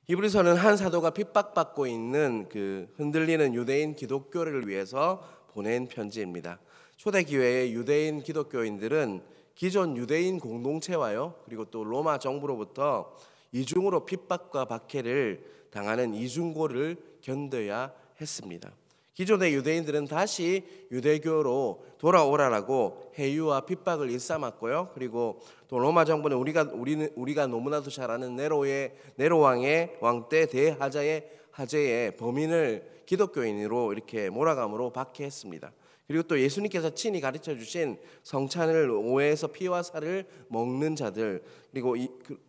히브리서는 한 사도가 핍박받고 있는 흔들리는 유대인 기독교를 위해서 보낸 편지입니다. 초대교회의 유대인 기독교인들은 기존 유대인 공동체와요, 그리고 또 로마 정부로부터 이중으로 핍박과 박해를 당하는 이중고를 견뎌야 했습니다. 기존의 유대인들은 다시 유대교로 돌아오라라고 해유와 핍박을 일삼았고요. 그리고 또 로마 정부는 우리가 너무나도 잘 아는 네로 왕의 왕 때 대하제의 범인을 기독교인으로 이렇게 몰아감으로 박해했습니다. 그리고 또 예수님께서 친히 가르쳐 주신 성찬을 오해해서 피와 살을 먹는 자들, 그리고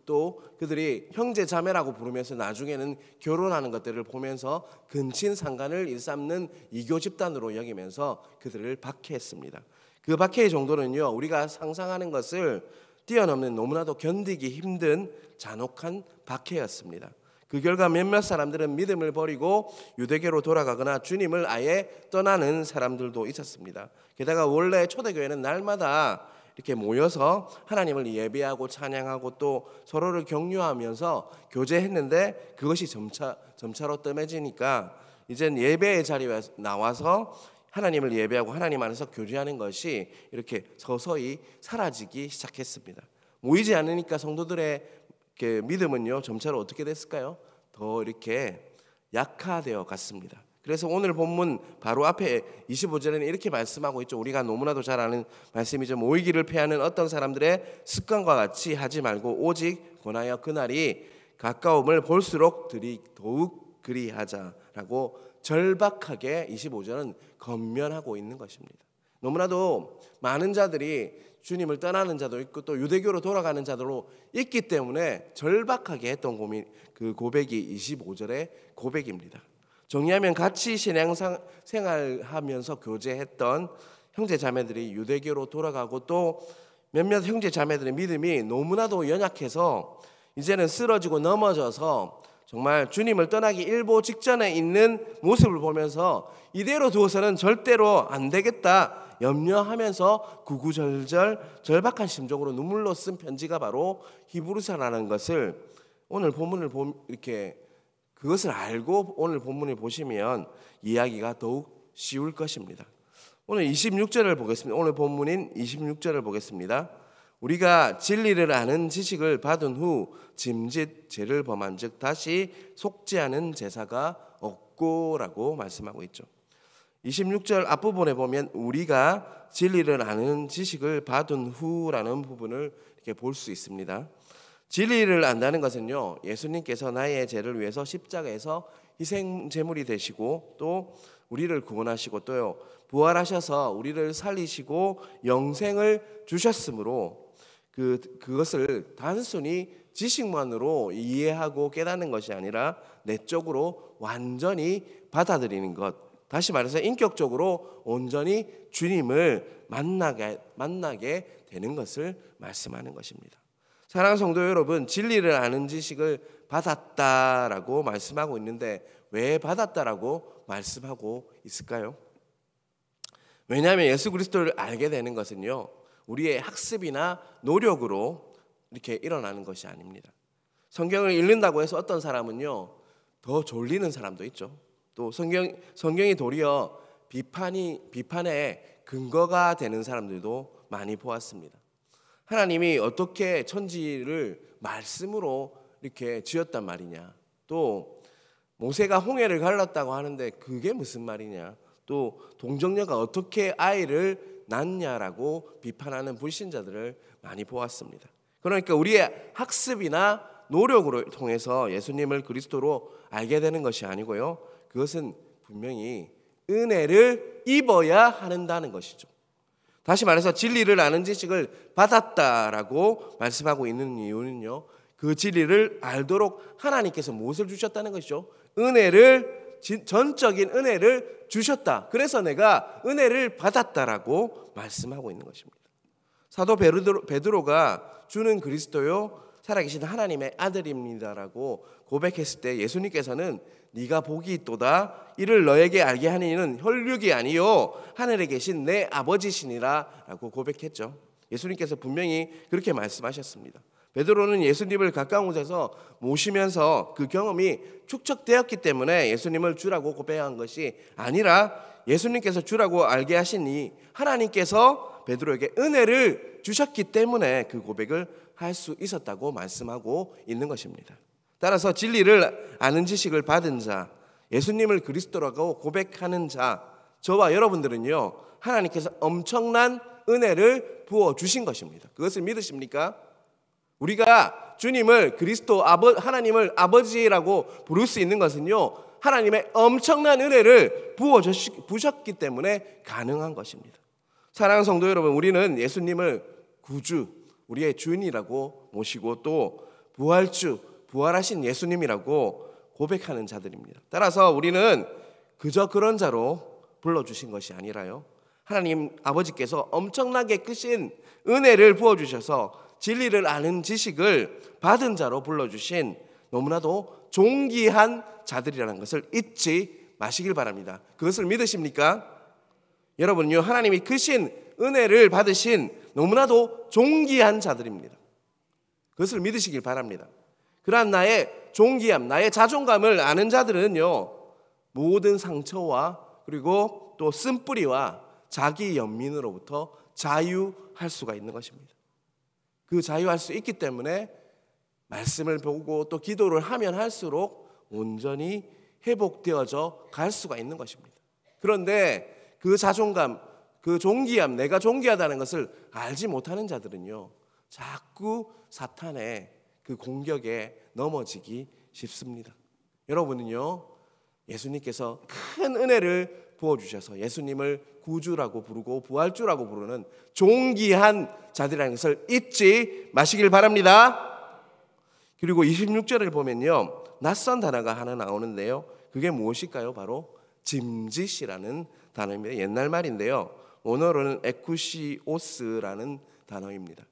또 그들이 형제 자매라고 부르면서 나중에는 결혼하는 것들을 보면서 근친상간을 일삼는 이교 집단으로 여기면서 그들을 박해했습니다. 그 박해의 정도는요, 우리가 상상하는 것을 뛰어넘는 너무나도 견디기 힘든 잔혹한 박해였습니다. 그 결과 몇몇 사람들은 믿음을 버리고 유대교로 돌아가거나 주님을 아예 떠나는 사람들도 있었습니다. 게다가 원래 초대교회는 날마다 이렇게 모여서 하나님을 예배하고 찬양하고 또 서로를 격려하면서 교제했는데 그것이 점차로 뜸해지니까 이젠 예배의 자리에 나와서 하나님을 예배하고 하나님 안에서 교제하는 것이 이렇게 서서히 사라지기 시작했습니다. 모이지 않으니까 성도들의 믿음은요, 점차로 어떻게 됐을까요? 더 이렇게 약화되어 갔습니다. 그래서 오늘 본문 바로 앞에 25절에는 이렇게 말씀하고 있죠. 우리가 너무나도 잘 아는 말씀이죠. 모이기를 패하는 어떤 사람들의 습관과 같이 하지 말고 오직 권하여 그날이 가까움을 볼수록 더욱 그리하자라고 절박하게 25절은 권면하고 있는 것입니다. 너무나도 많은 자들이 주님을 떠나는 자도 있고 또 유대교로 돌아가는 자들로 있기 때문에 절박하게 했던 고백이 25절의 고백입니다. 정리하면 같이 신앙생활하면서 교제했던 형제 자매들이 유대교로 돌아가고 또 몇몇 형제 자매들의 믿음이 너무나도 연약해서 이제는 쓰러지고 넘어져서 정말 주님을 떠나기 일보 직전에 있는 모습을 보면서 이대로 두어서는 절대로 안 되겠다 염려하면서 구구절절 절박한 심정으로 눈물로 쓴 편지가 바로 히브리서라는 것을 오늘 본문을 이렇게 그것을 알고 오늘 본문을 보시면 이야기가 더욱 쉬울 것입니다. 오늘 26절을 보겠습니다. 오늘 본문인 26절을 보겠습니다. 우리가 진리를 아는 지식을 받은 후 짐짓 죄를 범한 즉 다시 속죄하는 제사가 없고라고 말씀하고 있죠. 26절 앞부분에 보면 우리가 진리를 아는 지식을 받은 후라는 부분을 이렇게 볼 수 있습니다. 진리를 안다는 것은요, 예수님께서 나의 죄를 위해서 십자가에서 희생 제물이 되시고 또 우리를 구원하시고 또요 부활하셔서 우리를 살리시고 영생을 주셨으므로 그것을 단순히 지식만으로 이해하고 깨닫는 것이 아니라 내적으로 완전히 받아들이는 것, 다시 말해서 인격적으로 온전히 주님을 만나게 되는 것을 말씀하는 것입니다. 사랑하는 성도 여러분, 진리를 아는 지식을 받았다라고 말씀하고 있는데 왜 받았다라고 말씀하고 있을까요? 왜냐하면 예수 그리스도를 알게 되는 것은요, 우리의 학습이나 노력으로 이렇게 일어나는 것이 아닙니다. 성경을 읽는다고 해서 어떤 사람은요 더 졸리는 사람도 있죠. 또 성경이 도리어 비판의 근거가 되는 사람들도 많이 보았습니다. 하나님이 어떻게 천지를 말씀으로 이렇게 지었단 말이냐, 또 모세가 홍해를 갈랐다고 하는데 그게 무슨 말이냐, 또 동정녀가 어떻게 아이를 낳냐라고 비판하는 불신자들을 많이 보았습니다. 그러니까 우리의 학습이나 노력으로 통해서 예수님을 그리스도로 알게 되는 것이 아니고요, 그것은 분명히 은혜를 입어야 한다는 것이죠. 다시 말해서 진리를 아는 지식을 받았다라고 말씀하고 있는 이유는요, 그 진리를 알도록 하나님께서 무엇을 주셨다는 것이죠? 전적인 은혜를 주셨다. 그래서 내가 은혜를 받았다라고 말씀하고 있는 것입니다. 사도 베드로가 주는 그리스도요 살아계신 하나님의 아들입니다라고 고백했을 때 예수님께서는 네가 복이 있도다. 이를 너에게 알게 하는 이는 혈육이 아니요 하늘에 계신 내 아버지시니라 라고 고백했죠. 예수님께서 분명히 그렇게 말씀하셨습니다. 베드로는 예수님을 가까운 곳에서 모시면서 그 경험이 축적되었기 때문에 예수님을 주라고 고백한 것이 아니라 예수님께서 주라고 알게 하시니 하나님께서 베드로에게 은혜를 주셨기 때문에 그 고백을 할 수 있었다고 말씀하고 있는 것입니다. 따라서 진리를 아는 지식을 받은 자, 예수님을 그리스도라고 고백하는 자, 저와 여러분들은요, 하나님께서 엄청난 은혜를 부어주신 것입니다. 그것을 믿으십니까? 우리가 주님을 그리스도 하나님을 아버지라고 부를 수 있는 것은요, 하나님의 엄청난 은혜를 부으셨기 때문에 가능한 것입니다. 사랑하는 성도 여러분, 우리는 예수님을 구주, 우리의 주인이라고 모시고 또 부활주, 부활하신 예수님이라고 고백하는 자들입니다. 따라서 우리는 그저 그런 자로 불러주신 것이 아니라요, 하나님 아버지께서 엄청나게 크신 은혜를 부어주셔서 진리를 아는 지식을 받은 자로 불러주신 너무나도 존귀한 자들이라는 것을 잊지 마시길 바랍니다. 그것을 믿으십니까? 여러분요, 하나님이 크신 은혜를 받으신 너무나도 존귀한 자들입니다. 그것을 믿으시길 바랍니다. 그러한 나의 존귀함, 나의 자존감을 아는 자들은요, 모든 상처와 그리고 또 쓴뿌리와 자기 연민으로부터 자유할 수가 있는 것입니다. 그 자유할 수 있기 때문에 말씀을 보고 또 기도를 하면 할수록 온전히 회복되어져 갈 수가 있는 것입니다. 그런데 그 자존감, 그 존귀함, 내가 존귀하다는 것을 알지 못하는 자들은요, 자꾸 사탄의 그 공격에 넘어지기 쉽습니다. 여러분은요, 예수님께서 큰 은혜를 부어주셔서 예수님을 구주라고 부르고 부활주라고 부르는 존귀한 자들이라는 것을 잊지 마시길 바랍니다. 그리고 26절을 보면요, 낯선 단어가 하나 나오는데요, 그게 무엇일까요? 바로 짐짓이라는 단어입니다. 옛날 말인데요, 오늘은 에쿠시오스라는 단어입니다.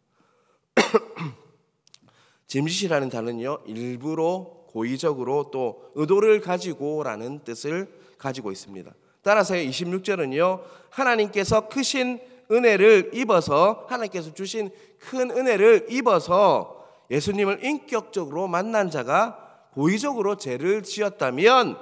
짐짓이라는 단어는요, 일부러, 고의적으로, 또 의도를 가지고라는 뜻을 가지고 있습니다. 따라서 26절은요, 하나님께서 크신 은혜를 입어서, 하나님께서 주신 큰 은혜를 입어서 예수님을 인격적으로 만난 자가 고의적으로 죄를 지었다면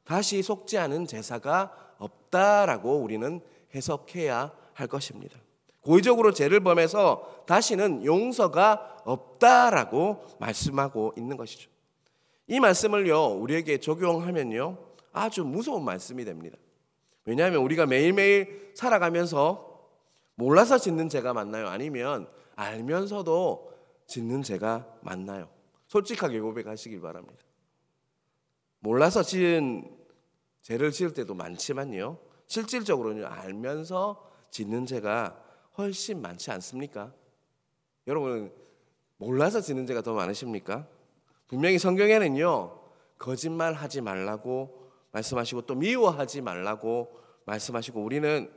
다시 속지 않은 제사가 없다라고 우리는 해석해야 할 것입니다. 고의적으로 죄를 범해서 다시는 용서가 없다라고 말씀하고 있는 것이죠. 이 말씀을요, 우리에게 적용하면요, 아주 무서운 말씀이 됩니다. 왜냐하면 우리가 매일매일 살아가면서 몰라서 짓는 죄가 많나요? 아니면 알면서도 짓는 죄가 많나요? 솔직하게 고백하시길 바랍니다. 몰라서 지은 죄를 지을 때도 많지만요, 실질적으로는 알면서 짓는 죄가 훨씬 많지 않습니까? 여러분, 몰라서 짓는 죄가 더 많으십니까? 분명히 성경에는요, 거짓말하지 말라고 말씀하시고 또 미워하지 말라고 말씀하시고, 우리는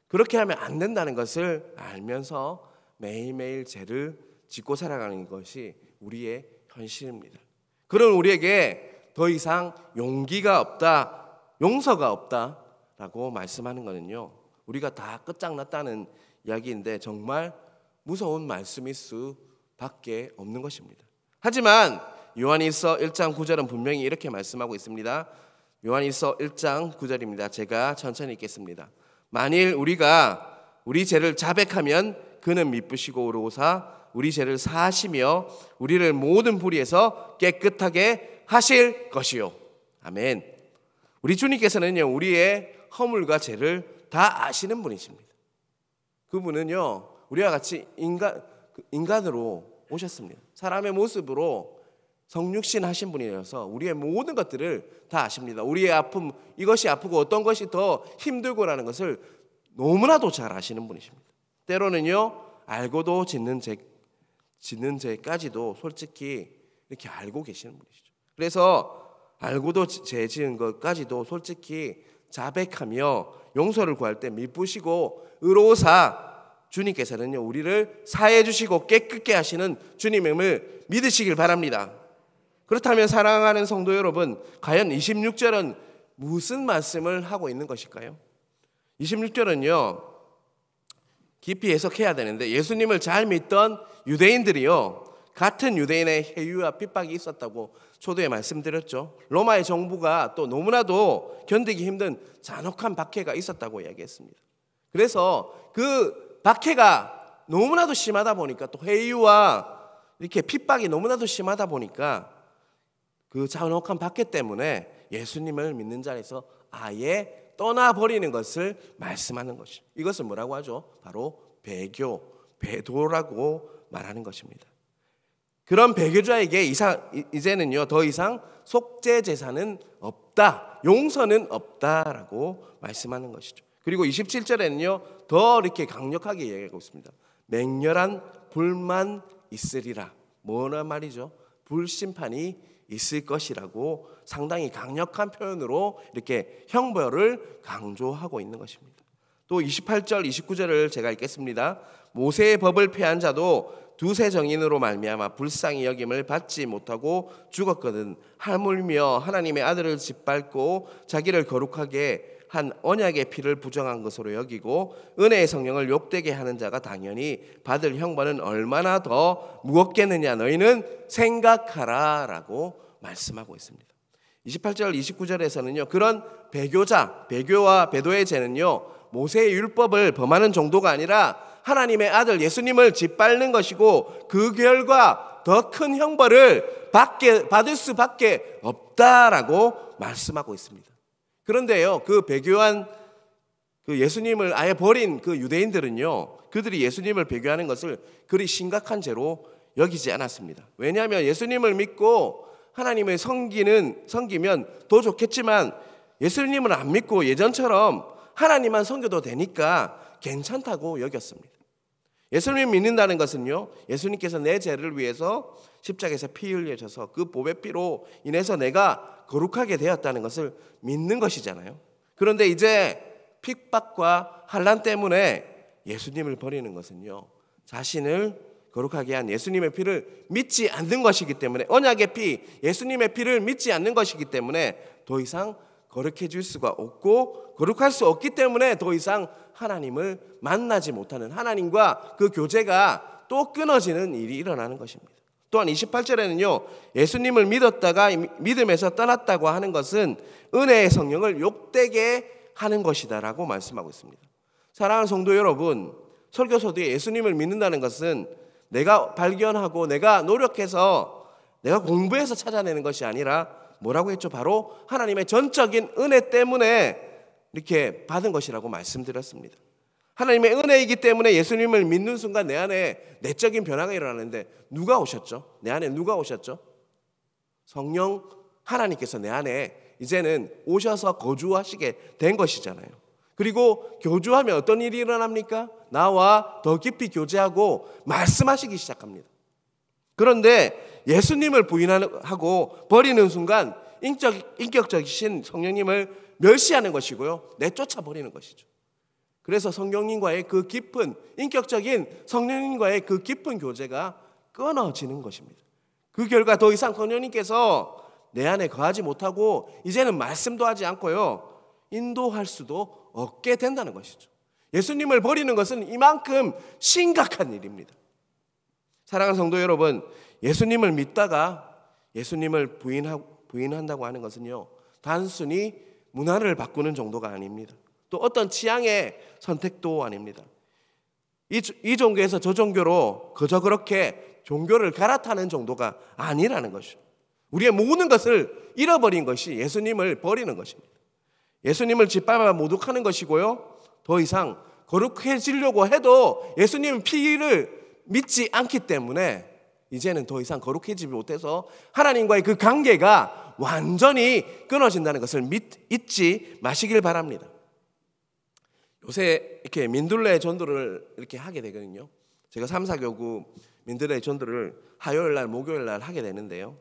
그렇게 하면 안 된다는 것을 알면서 매일매일 죄를 짓고 살아가는 것이 우리의 현실입니다. 그런 우리에게 더 이상 용기가 없다, 용서가 없다라고 말씀하는 것은요, 우리가 다 끝장났다는 이야기인데 정말 무서운 말씀일 수밖에 없는 것입니다. 하지만 요한일서 1장 9절은 분명히 이렇게 말씀하고 있습니다. 요한일서 1장 9절입니다. 제가 천천히 읽겠습니다. 만일 우리가 우리 죄를 자백하면 그는 미쁘시고 의로우사 우리 죄를 사하시며 우리를 모든 불의에서 깨끗하게 하실 것이요. 아멘. 우리 주님께서는요, 우리의 허물과 죄를 다 아시는 분이십니다. 그분은요, 우리와 같이 인간으로 오셨습니다. 사람의 모습으로 성육신 하신 분이라서 우리의 모든 것들을 다 아십니다. 우리의 아픔, 이것이 아프고 어떤 것이 더 힘들고라는 것을 너무나도 잘 아시는 분이십니다. 때로는요, 알고도 짓는 죄까지도 솔직히 이렇게 알고 계시는 분이시죠. 그래서 알고도 죄 지은 것까지도 솔직히 자백하며 용서를 구할 때 미쁘시고 의로우사, 주님께서는요, 우리를 사해 주시고 깨끗게 하시는 주님임을 믿으시길 바랍니다. 그렇다면 사랑하는 성도 여러분, 과연 26절은 무슨 말씀을 하고 있는 것일까요? 26절은요, 깊이 해석해야 되는데, 예수님을 잘 믿던 유대인들이요, 같은 유대인의 해유와 핍박이 있었다고 초두에 말씀드렸죠. 로마의 정부가 또 너무나도 견디기 힘든 잔혹한 박해가 있었다고 이야기했습니다. 그래서 그 박해가 너무나도 심하다 보니까 또 해유와 이렇게 핍박이 너무나도 심하다 보니까 그 잔혹한 박해 때문에 예수님을 믿는 자리에서 아예 떠나버리는 것을 말씀하는 것입니다. 이것을 뭐라고 하죠? 바로 배교, 배도라고 말하는 것입니다. 그런 배교자에게 이제는요 더 이상 속죄 제사는 없다, 용서는 없다라고 말씀하는 것이죠. 그리고 27절에는요 더 이렇게 강력하게 얘기하고 있습니다. 맹렬한 불만 있으리라. 뭐란 말이죠? 불심판이 있을 것이라고 상당히 강력한 표현으로 이렇게 형벌을 강조하고 있는 것입니다. 또 28절 29절을 제가 읽겠습니다. 모세의 법을 폐한 자도 두세 정인으로 말미암아 불쌍히 여김을 받지 못하고 죽었거든. 하물며 하나님의 아들을 짓밟고 자기를 거룩하게 한 언약의 피를 부정한 것으로 여기고 은혜의 성령을 욕되게 하는 자가 당연히 받을 형벌은 얼마나 더 무겁겠느냐 너희는 생각하라 라고 말씀하고 있습니다. 28절 29절에서는요 그런 배교자, 배교와 배도의 죄는요 모세의 율법을 범하는 정도가 아니라 하나님의 아들 예수님을 짓밟는 것이고 그 결과 더 큰 형벌을 받을 수밖에 없다라고 말씀하고 있습니다. 그런데요 그 배교한 그 예수님을 아예 버린 그 유대인들은요 그들이 예수님을 배교하는 것을 그리 심각한 죄로 여기지 않았습니다. 왜냐하면 예수님을 믿고 하나님을 섬기면 더 좋겠지만 예수님을 안 믿고 예전처럼 하나님만 섬겨도 되니까 괜찮다고 여겼습니다. 예수님 믿는다는 것은요 예수님께서 내 죄를 위해서 십자가에서 피 흘려져서 그 보배 피로 인해서 내가 거룩하게 되었다는 것을 믿는 것이잖아요. 그런데 이제 핍박과 환난 때문에 예수님을 버리는 것은요 자신을 거룩하게 한 예수님의 피를 믿지 않는 것이기 때문에 언약의 피, 예수님의 피를 믿지 않는 것이기 때문에 더 이상 거룩해질 수가 없고 거룩할 수 없기 때문에 더 이상 하나님을 만나지 못하는 하나님과 그 교제가 또 끊어지는 일이 일어나는 것입니다. 또한 28절에는요 예수님을 믿었다가 믿음에서 떠났다고 하는 것은 은혜의 성령을 욕되게 하는 것이다 라고 말씀하고 있습니다. 사랑하는 성도 여러분, 설교서도에 예수님을 믿는다는 것은 내가 발견하고 내가 노력해서 내가 공부해서 찾아내는 것이 아니라 뭐라고 했죠? 바로 하나님의 전적인 은혜 때문에 이렇게 받은 것이라고 말씀드렸습니다. 하나님의 은혜이기 때문에 예수님을 믿는 순간 내 안에 내적인 변화가 일어나는데 누가 오셨죠? 내 안에 누가 오셨죠? 성령 하나님께서 내 안에 이제는 오셔서 거주하시게 된 것이잖아요. 그리고 교주하면 어떤 일이 일어납니까? 나와 더 깊이 교제하고 말씀하시기 시작합니다. 그런데 예수님을 부인하고 버리는 순간 인격적이신 성령님을 멸시하는 것이고요 내쫓아 버리는 것이죠. 그래서 성령님과의 그 깊은 인격적인 성령님과의 그 깊은 교제가 끊어지는 것입니다. 그 결과 더 이상 성령님께서 내 안에 거하지 못하고 이제는 말씀도 하지 않고요 인도할 수도 없게 된다는 것이죠. 예수님을 버리는 것은 이만큼 심각한 일입니다. 사랑하는 성도 여러분, 예수님을 믿다가 예수님을 부인한다고 하는 것은요 단순히 문화를 바꾸는 정도가 아닙니다. 또 어떤 취향의 선택도 아닙니다. 이 종교에서 저 종교로 그저 그렇게 종교를 갈아타는 정도가 아니라는 것이죠. 우리의 모든 것을 잃어버린 것이 예수님을 버리는 것입니다. 예수님을 짓밟아 모독하는 것이고요 더 이상 거룩해지려고 해도 예수님 피를 믿지 않기 때문에 이제는 더 이상 거룩해지지 못해서 하나님과의 그 관계가 완전히 끊어진다는 것을 잊지 마시길 바랍니다. 요새 이렇게 민들레 전도를 이렇게 하게 되거든요. 제가 3사교구 민들레 전도를 화요일 날 목요일 날 하게 되는데요.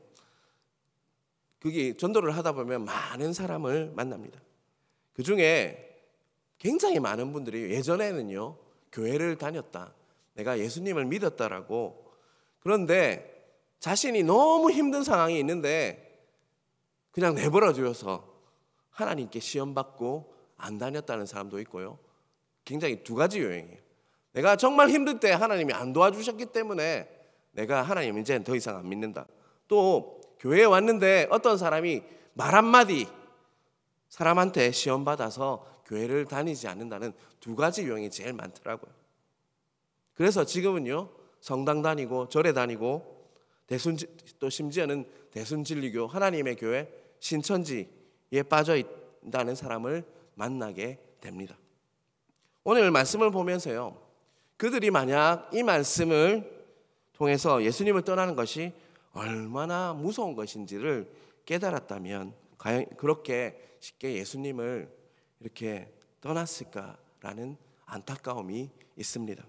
그게 전도를 하다 보면 많은 사람을 만납니다. 그중에 굉장히 많은 분들이 예전에는요 교회를 다녔다, 내가 예수님을 믿었다라고, 그런데 자신이 너무 힘든 상황이 있는데 그냥 내버려 두어서 하나님께 시험받고 안 다녔다는 사람도 있고요. 굉장히 두 가지 요인이에요. 내가 정말 힘들 때 하나님이 안 도와주셨기 때문에 내가 하나님 이제는 더 이상 안 믿는다. 또 교회에 왔는데 어떤 사람이 말 한마디 사람한테 시험 받아서 교회를 다니지 않는다는 두 가지 유형이 제일 많더라고요. 그래서 지금은요, 성당 다니고 절에 다니고 또 심지어는 대순진리교 하나님의 교회 신천지에 빠져 있다는 사람을 만나게 됩니다. 오늘 말씀을 보면서요, 그들이 만약 이 말씀을 통해서 예수님을 떠나는 것이 얼마나 무서운 것인지를 깨달았다면 과연 그렇게 쉽게 예수님을 이렇게 떠났을까라는 안타까움이 있습니다.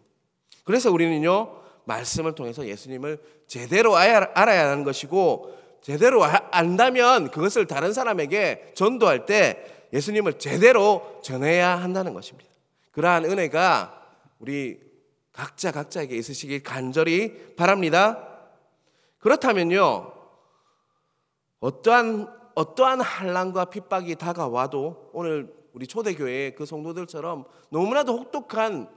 그래서 우리는요, 말씀을 통해서 예수님을 제대로 알아야 하는 것이고, 제대로 안다면 그것을 다른 사람에게 전도할 때 예수님을 제대로 전해야 한다는 것입니다. 그러한 은혜가 우리 각자에게 있으시길 간절히 바랍니다. 그렇다면요, 어떠한 환난과 핍박이 다가와도 오늘 우리 초대교회의 그 성도들처럼 너무나도 혹독한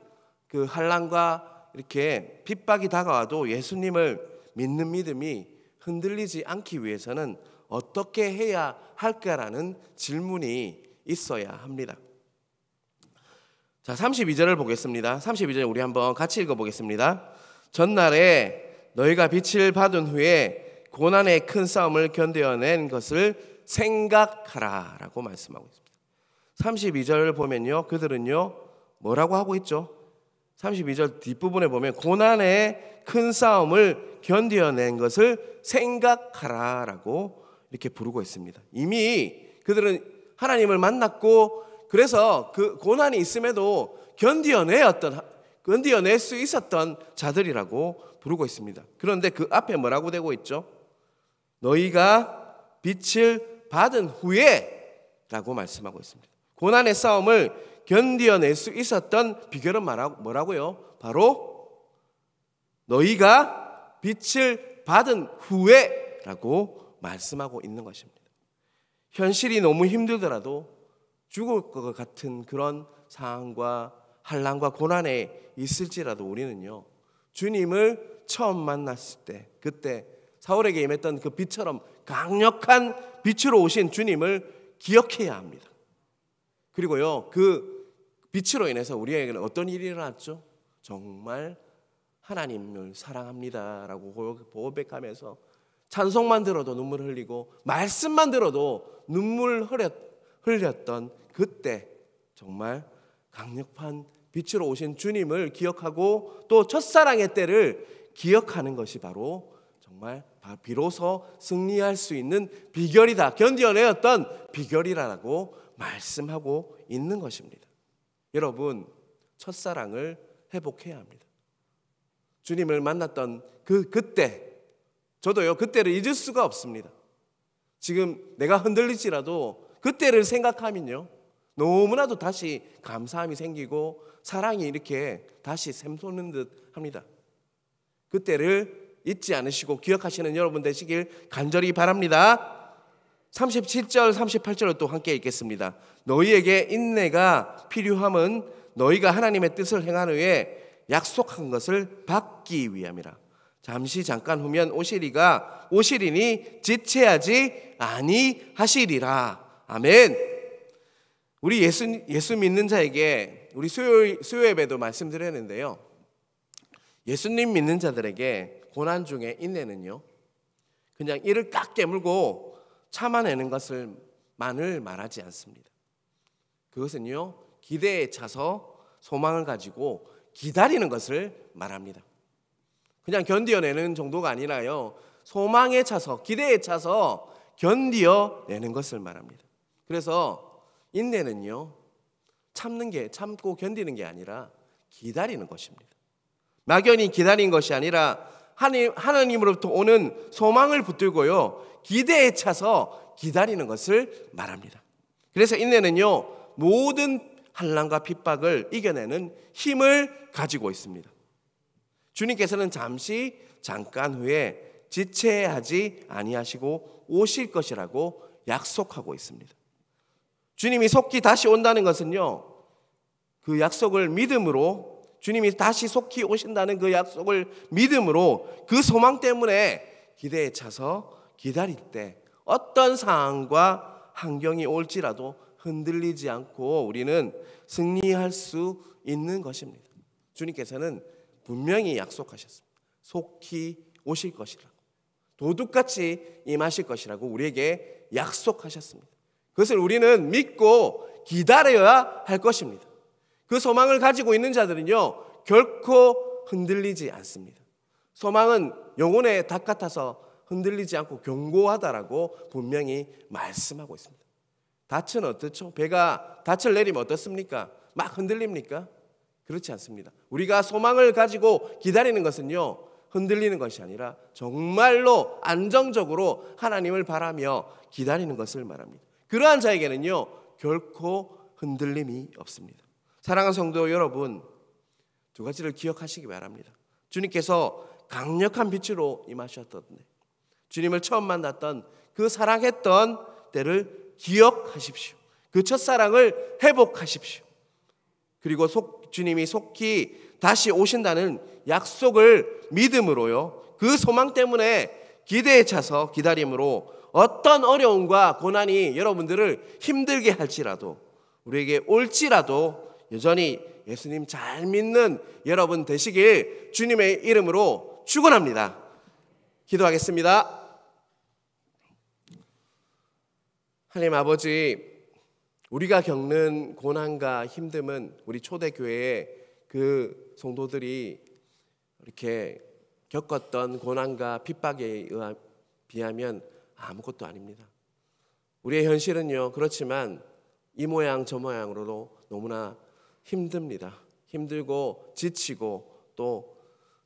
그 환난과 이렇게 핍박이 다가와도 예수님을 믿는 믿음이 흔들리지 않기 위해서는 어떻게 해야 할까라는 질문이 있어야 합니다. 자, 32절을 보겠습니다. 32절 우리 한번 같이 읽어보겠습니다. 전날에 너희가 빛을 받은 후에 고난의 큰 싸움을 견뎌낸 것을 생각하라 라고 말씀하고 있습니다. 32절을 보면요, 그들은요 뭐라고 하고 있죠? 32절 뒷부분에 보면 고난의 큰 싸움을 견뎌낸 것을 생각하라 라고 이렇게 부르고 있습니다. 이미 그들은 하나님을 만났고 그래서 그 고난이 있음에도 견뎌낼 수 있었던 자들이라고 부르고 있습니다. 그런데 그 앞에 뭐라고 되고 있죠? 너희가 빛을 받은 후에 라고 말씀하고 있습니다. 고난의 싸움을 견뎌낼 수 있었던 비결은 뭐라고요? 바로 너희가 빛을 받은 후에 라고 말씀하고 있는 것입니다. 현실이 너무 힘들더라도 죽을 것 같은 그런 상황과 환난과 고난에 있을지라도 우리는요, 주님을 처음 만났을 때 그때 사울에게 임했던 그 빛처럼 강력한 빛으로 오신 주님을 기억해야 합니다. 그리고요, 그 빛으로 인해서 우리에게는 어떤 일이 일어났죠? 정말 하나님을 사랑합니다라고 고백하면서 찬송만 들어도 눈물 흘리고 말씀만 들어도 눈물 흘렸던 그때 정말 강력한 빛으로 오신 주님을 기억하고 또 첫사랑의 때를 기억하는 것이 바로 정말 비로소 승리할 수 있는 비결이다, 견뎌내었던 비결이라고 말씀하고 있는 것입니다. 여러분, 첫사랑을 회복해야 합니다. 주님을 만났던 그때 저도요, 그때를 잊을 수가 없습니다. 지금 내가 흔들리지라도 그때를 생각하면요, 너무나도 다시 감사함이 생기고 사랑이 이렇게 다시 샘솟는 듯 합니다. 그때를 잊지 않으시고 기억하시는 여러분 되시길 간절히 바랍니다. 37절 38절을 또 함께 읽겠습니다. 너희에게 인내가 필요함은 너희가 하나님의 뜻을 행한 후에 약속한 것을 받기 위함이라. 잠깐 후면 오시리니 지체하지 아니하시리라. 아멘. 우리 예수 믿는 자에게 우리 수요 예배도 말씀드렸는데요, 예수님 믿는 자들에게 고난 중에 인내는요, 그냥 이를 딱 깨물고 참아내는 것을만을 말하지 않습니다. 그것은요, 기대에 차서 소망을 가지고 기다리는 것을 말합니다. 그냥 견뎌내는 정도가 아니라요, 소망에 차서 기대에 차서 견뎌내는 것을 말합니다. 그래서 인내는요, 참고 견디는 게 아니라 기다리는 것입니다. 막연히 기다리는 것이 아니라 하나님으로부터 오는 소망을 붙들고요, 기대에 차서 기다리는 것을 말합니다. 그래서 인내는요, 모든 환난과 핍박을 이겨내는 힘을 가지고 있습니다. 주님께서는 잠깐 후에 지체하지 아니하시고 오실 것이라고 약속하고 있습니다. 주님이 속히 다시 온다는 것은요, 그 약속을 믿음으로 주님이 다시 속히 오신다는 그 약속을 믿음으로 그 소망 때문에 기대에 차서 기다릴 때 어떤 상황과 환경이 올지라도 흔들리지 않고 우리는 승리할 수 있는 것입니다. 주님께서는 분명히 약속하셨습니다. 속히 오실 것이라고, 도둑같이 임하실 것이라고 우리에게 약속하셨습니다. 그것을 우리는 믿고 기다려야 할 것입니다. 그 소망을 가지고 있는 자들은요, 결코 흔들리지 않습니다. 소망은 영혼의 닭 같아서 흔들리지 않고 견고하다라고 분명히 말씀하고 있습니다. 닻은 어떻죠? 배가 닻을 내리면 어떻습니까? 막 흔들립니까? 그렇지 않습니다. 우리가 소망을 가지고 기다리는 것은요, 흔들리는 것이 아니라 정말로 안정적으로 하나님을 바라며 기다리는 것을 말합니다. 그러한 자에게는요, 결코 흔들림이 없습니다. 사랑하는 성도 여러분, 두 가지를 기억하시기 바랍니다. 주님께서 강력한 빛으로 임하셨던데, 주님을 처음 만났던 그 사랑했던 때를 기억하십시오. 그 첫사랑을 회복하십시오. 그리고 주님이 속히 다시 오신다는 약속을 믿음으로요, 그 소망 때문에 기대에 차서 기다림으로 어떤 어려움과 고난이 여러분들을 힘들게 할지라도, 우리에게 올지라도 여전히 예수님 잘 믿는 여러분 되시길 주님의 이름으로 축원합니다. 기도하겠습니다. 하나님 아버지, 우리가 겪는 고난과 힘듦은 우리 초대교회의 그 성도들이 이렇게 겪었던 고난과 핍박에 비하면 아무것도 아닙니다. 우리의 현실은요, 그렇지만 이 모양 저 모양으로도 너무나 힘듭니다. 힘들고 지치고 또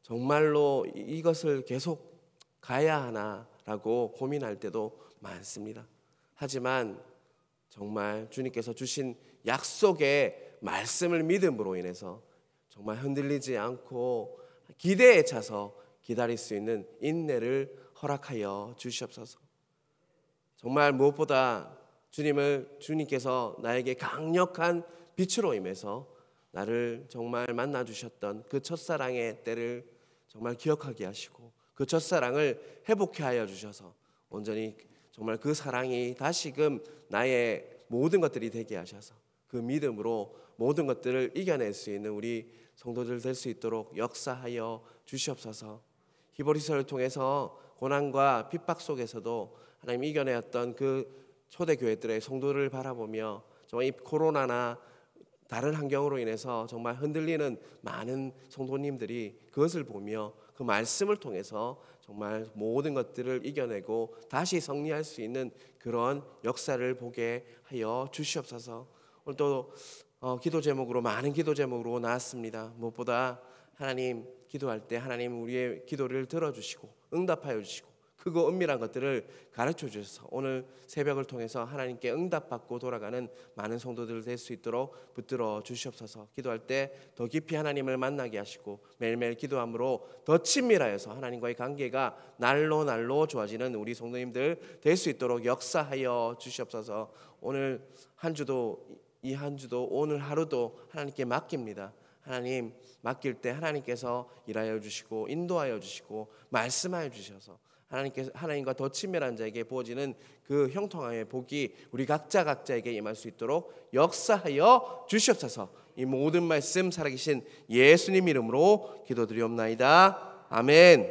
정말로 이것을 계속 가야 하나라고 고민할 때도 많습니다. 하지만 정말 주님께서 주신 약속의 말씀을 믿음으로 인해서 정말 흔들리지 않고 기대에 차서 기다릴 수 있는 인내를 허락하여 주시옵소서. 정말 무엇보다 주님께서 나에게 강력한 빛으로 임해서 나를 정말 만나 주셨던 그 첫사랑의 때를 정말 기억하게 하시고 그 첫사랑을 회복해 하여 주셔서 온전히 정말 그 사랑이 다시금 나의 모든 것들이 되게 하셔서 그 믿음으로 모든 것들을 이겨낼 수 있는 우리 성도들 될 수 있도록 역사하여 주시옵소서. 히브리서를 통해서 고난과 핍박 속에서도 하나님 이겨내었던 그 초대교회들의 성도를 바라보며 정말 이 코로나나 다른 환경으로 인해서 정말 흔들리는 많은 성도님들이 그것을 보며 그 말씀을 통해서 정말 모든 것들을 이겨내고 다시 승리할 수 있는 그런 역사를 보게 하여 주시옵소서. 오늘 또 기도 제목으로 많은 기도 제목으로 나왔습니다. 무엇보다 하나님 기도할 때 하나님 우리의 기도를 들어주시고 응답하여 주시고 크고 은밀한 것들을 가르쳐 주셔서 오늘 새벽을 통해서 하나님께 응답받고 돌아가는 많은 성도들 될 수 있도록 붙들어 주시옵소서. 기도할 때 더 깊이 하나님을 만나게 하시고 매일매일 기도함으로 더 친밀하여서 하나님과의 관계가 날로 좋아지는 우리 성도님들 될 수 있도록 역사하여 주시옵소서. 오늘 한 주도 이 한 주도 오늘 하루도 하나님께 맡깁니다. 하나님 맡길 때 하나님께서 일하여 주시고 인도하여 주시고 말씀하여 주셔서 하나님과 더 친밀한 자에게 부어지는 그 형통함의 복이 우리 각자에게 임할 수 있도록 역사하여 주시옵소서. 이 모든 말씀 살아계신 예수님 이름으로 기도드리옵나이다. 아멘.